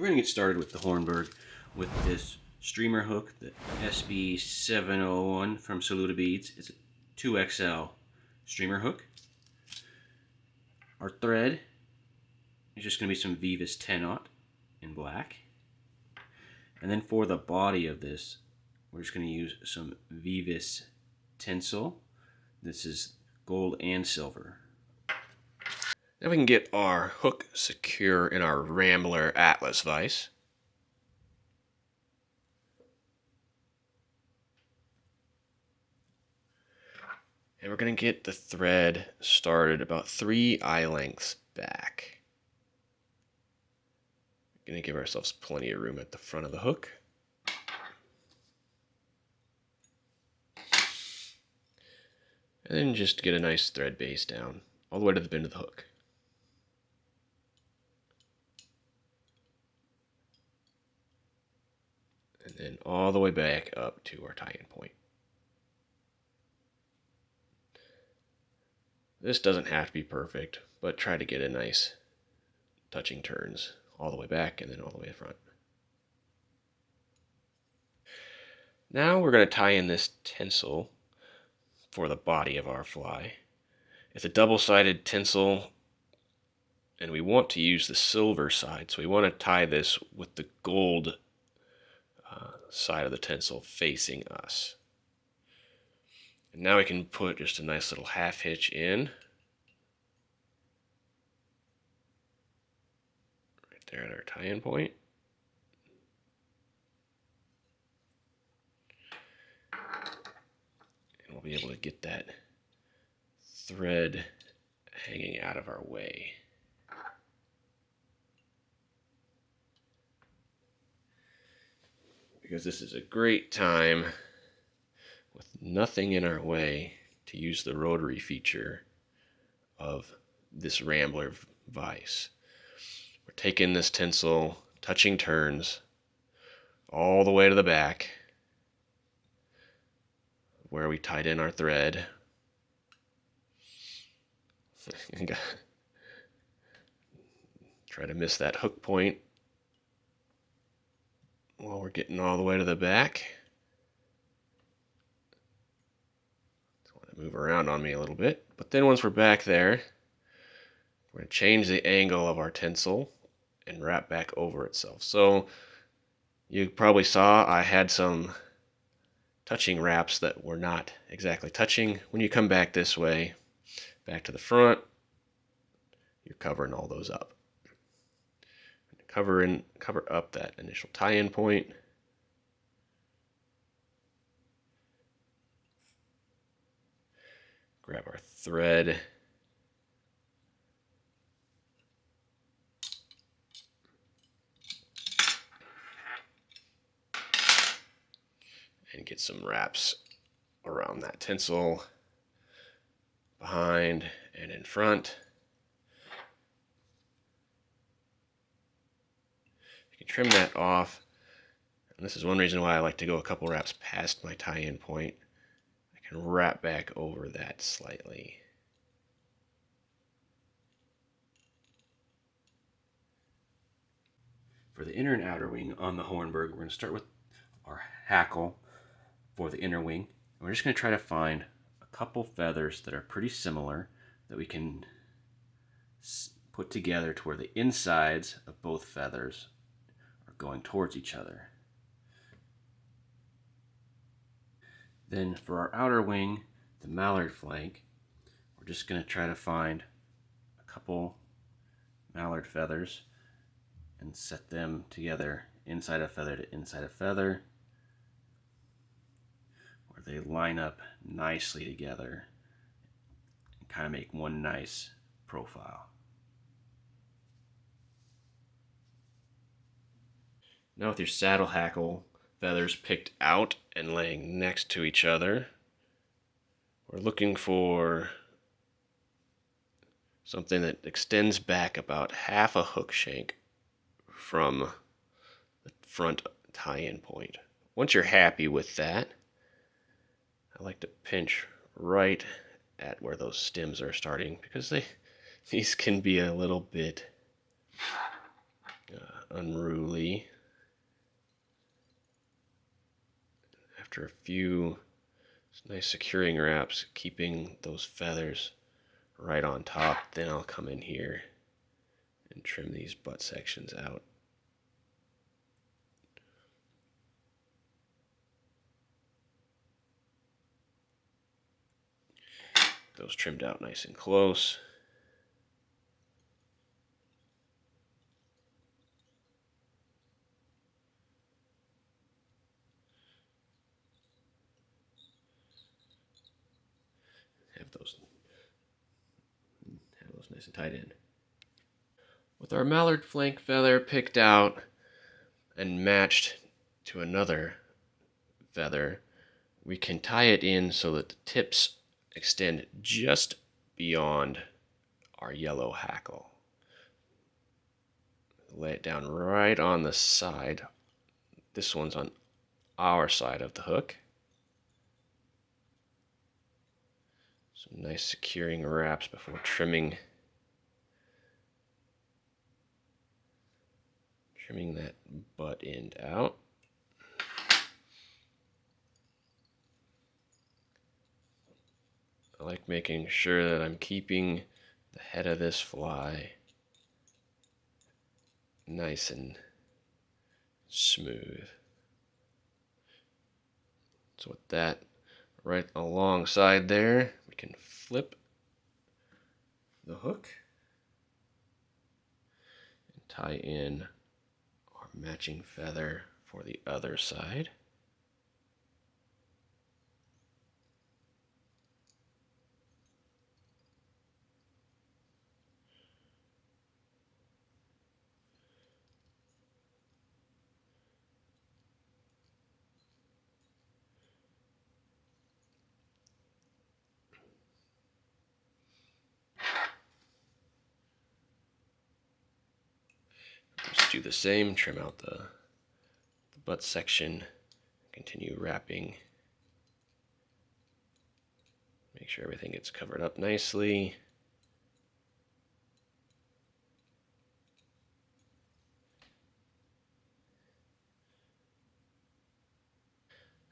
We're going to get started with the Hornburg with this streamer hook, the SB701 from Saluda Beads. It's a 2XL streamer hook. Our thread is just going to be some Veevus 10-aught in black. And then for the body of this, we're just going to use some Veevus Tinsel. This is gold and silver. Now we can get our hook secure in our Rambler Atlas vise. And we're going to get the thread started about 3 eye lengths back. We're going to give ourselves plenty of room at the front of the hook. And then just get a nice thread base down all the way to the bend of the hook. And then all the way back up to our tie-in point. This doesn't have to be perfect, but try to get a nice touching turns all the way back and then all the way to front. Now we're going to tie in this tinsel for the body of our fly. It's a double-sided tinsel, and we want to use the silver side, so we want to tie this with the gold side of the tinsel facing us. And now we can put just a nice little half hitch in. Right there at our tie-in point. And we'll be able to get that thread hanging out of our way. Because this is a great time with nothing in our way to use the rotary feature of this Rambler vise. We're taking this tinsel, touching turns all the way to the back where we tied in our thread. Try to miss that hook point while we're getting all the way to the back. I want to move around on me a little bit. But then once we're back there, we're going to change the angle of our tinsel and wrap back over itself. So you probably saw I had some touching wraps that were not exactly touching. When you come back this way, back to the front, you're covering all those up. Cover up that initial tie-in point. Grab our thread. And get some wraps around that tinsel, behind and in front. You can trim that off. And this is one reason why I like to go a couple wraps past my tie-in point. I can wrap back over that slightly. For the inner and outer wing on the Hornburg, we're going to start with our Hackle for the inner wing. And we're just going to try to find a couple feathers that are pretty similar that we can put together to where the insides of both feathers are going towards each other. Then for our outer wing, the mallard flank, we're just going to try to find a couple mallard feathers and set them together inside a feather to inside a feather, where they line up nicely together and kind of make one nice profile. Now with your saddle hackle feathers picked out and laying next to each other, we're looking for something that extends back about half a hook shank from the front tie-in point. Once you're happy with that, I like to pinch right at where those stems are starting, because these can be a little bit unruly. After a few nice securing wraps, keeping those feathers right on top, then I'll come in here and trim these butt sections out. Those trimmed out nice and close. Have those nice and tied in. With our mallard flank feather picked out and matched to another feather, we can tie it in so that the tips extend just beyond our yellow hackle. Lay it down right on the side. This one's on our side of the hook. Some nice securing wraps before trimming that butt end out. I like making sure that I'm keeping the head of this fly nice and smooth. So with that right alongside there, we can flip the hook and tie in our matching feather for the other side. Just do the same, trim out the butt section, continue wrapping. Make sure everything gets covered up nicely.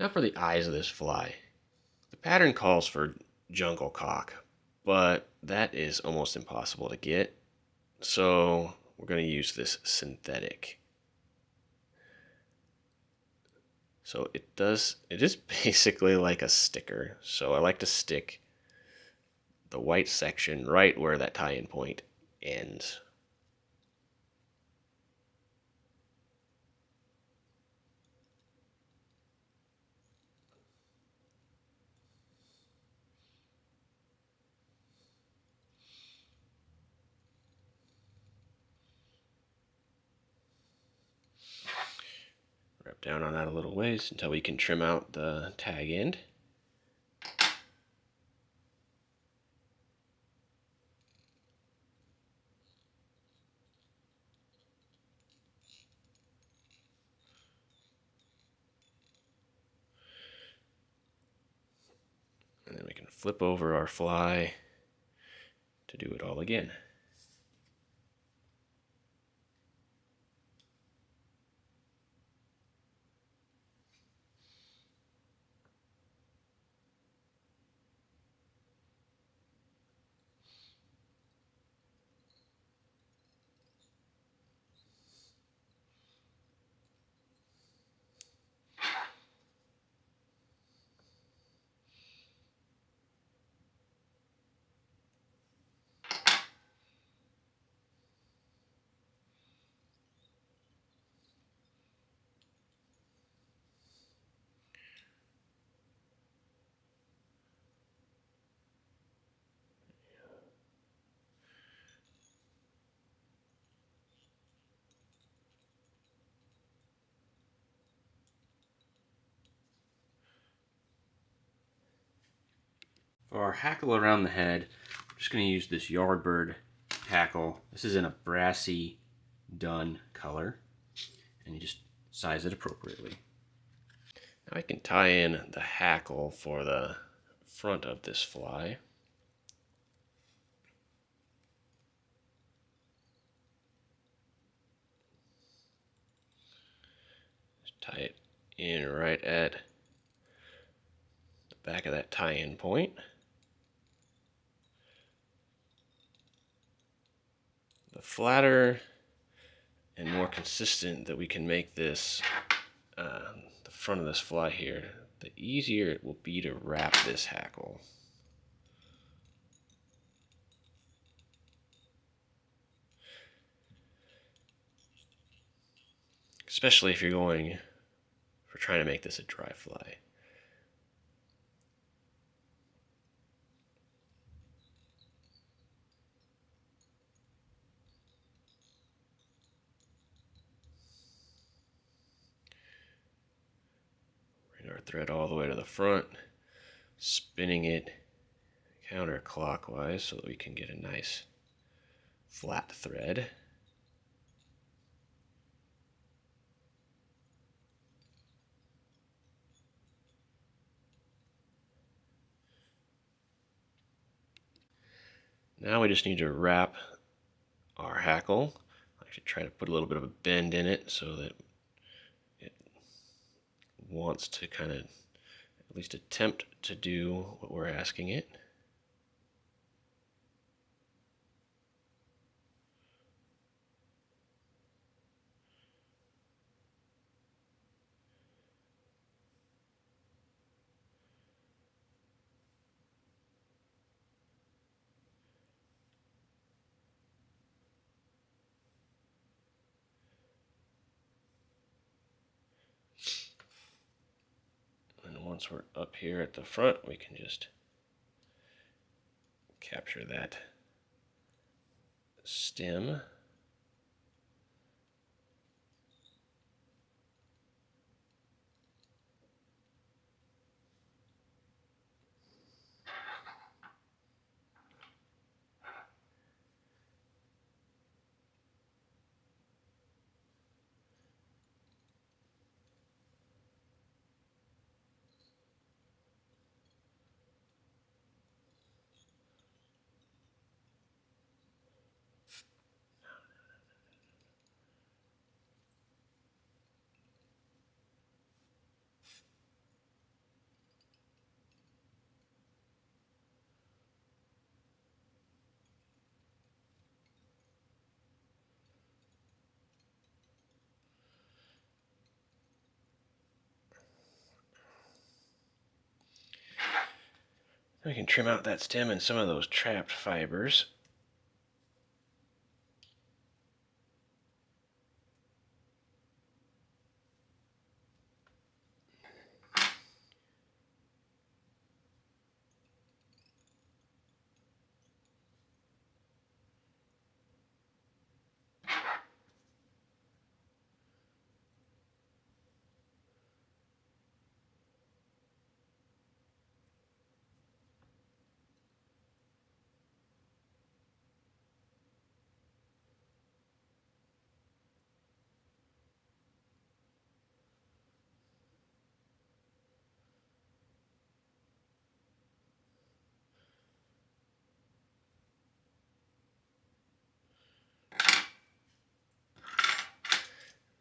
Now for the eyes of this fly. The pattern calls for jungle cock, but that is almost impossible to get. So we're going to use this synthetic. So it is basically like a sticker. So I like to stick the white section right where that tie-in point ends. Wrap down on that a little ways until we can trim out the tag end. And then we can flip over our fly to do it all again. For our hackle around the head, I'm just going to use this Yardbird hackle. This is in a Brassie dun color, and you just size it appropriately. Now I can tie in the hackle for the front of this fly. tie it in right at the back of that tie-in point. The flatter and more consistent that we can make this, the front of this fly here, the easier it will be to wrap this hackle. Especially if you're trying to make this a dry fly. Bring our thread all the way to the front, spinning it counterclockwise so that we can get a nice flat thread. Now we just need to wrap our hackle. I should try to put a little bit of a bend in it so that it wants to kind of at least attempt to do what we're asking it. And once we're up here at the front, we can just capture that stem. We can trim out that stem and some of those trapped fibers.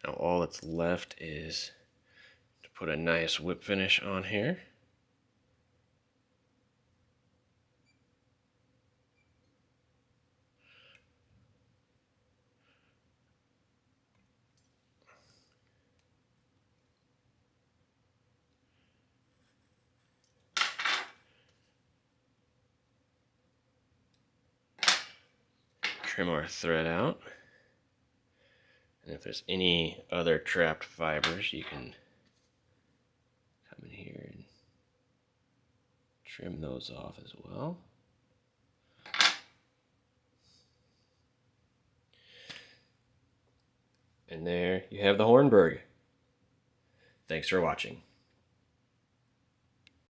Now all that's left is to put a nice whip finish on here. Trim our thread out. And if there's any other trapped fibers, you can come in here and trim those off as well. And there you have the Hornberg. Thanks for watching.